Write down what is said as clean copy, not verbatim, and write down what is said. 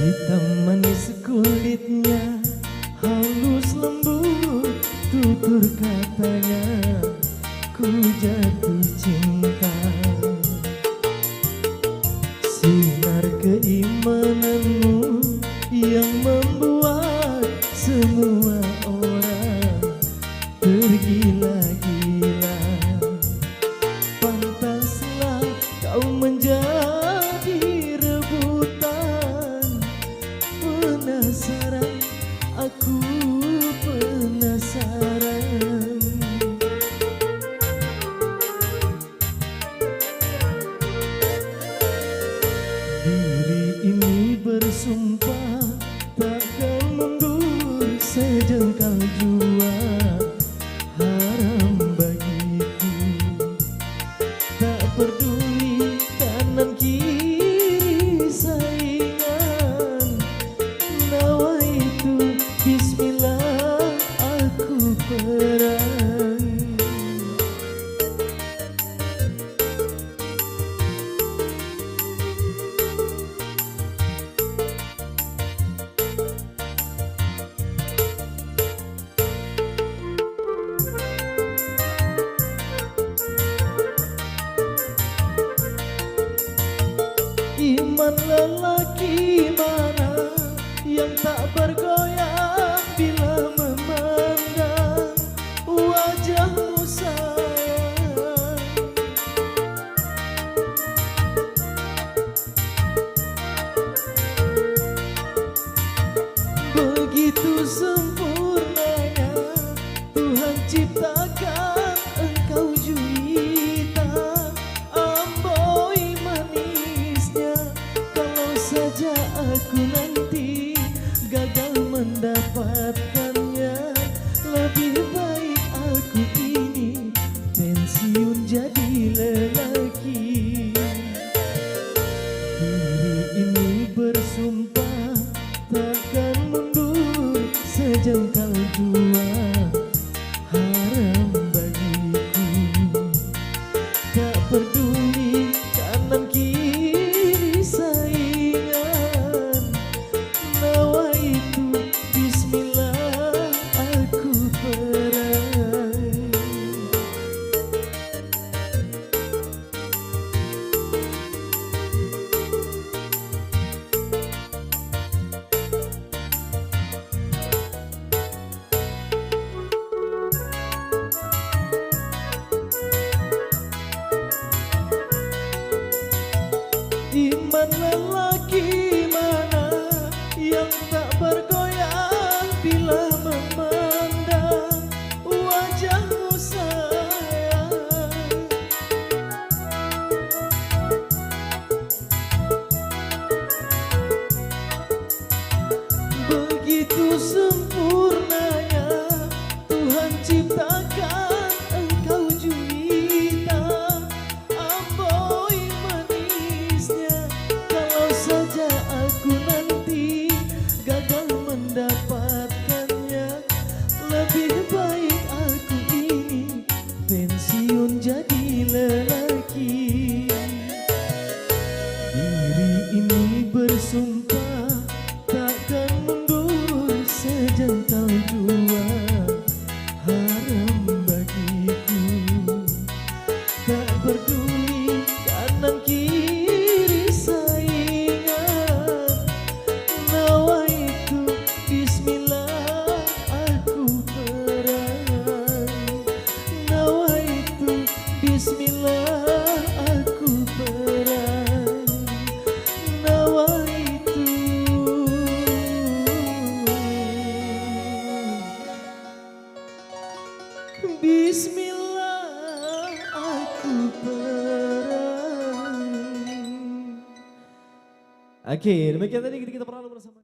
Hitam manis kulitnya, halus lembut tutur katanya, ku jatuh cinta. Sinar keimananmu yang membuat semua orang tergila-gila. Pantaslah kau menjadi rebutan. Penasaran, aku penasaran. Diri ini bersumpah takkan mundur sejengkal jua. Haram bagiku, tak peduli kanan kiri saingan. Nawaitu bismillah aku perang. Iman lelaki mana yang tak bergoyang bila memandang wajahmu sayang. Begitu sempurnanya Tuhan ciptakan engkau juwita. Amboi manisnya, kalau saja aku nanti gagal mendapatkannya, lebih baik aku ini pensiun jadi lelaki. Diri ini bersumpah takkan mundur sejengkal jua. Haram bagiku, tak peduli kanan kiri saingan. Nawaitu bismillah aku perang. Iman lelaki mana yang tak bergoyang bila memandang wajahmu sayang. Begitu sempurnanya Tuhan ciptakan engkau juwita. Amboi manisnya, kalau saja aku nanti gagal mendapatkannya, lebih baik aku ini pensiun jadi lelaki. Diri ini bersumpah takkan mundur sejengkal jua. Haram bagiku, tak peduli kanan kiri saingan. Nawaitu bismillah aku perang. Nawaitu bismillah aku perang. Nawaitu bismillah aku perang. Oke, demikian tadi kita pernah bersama.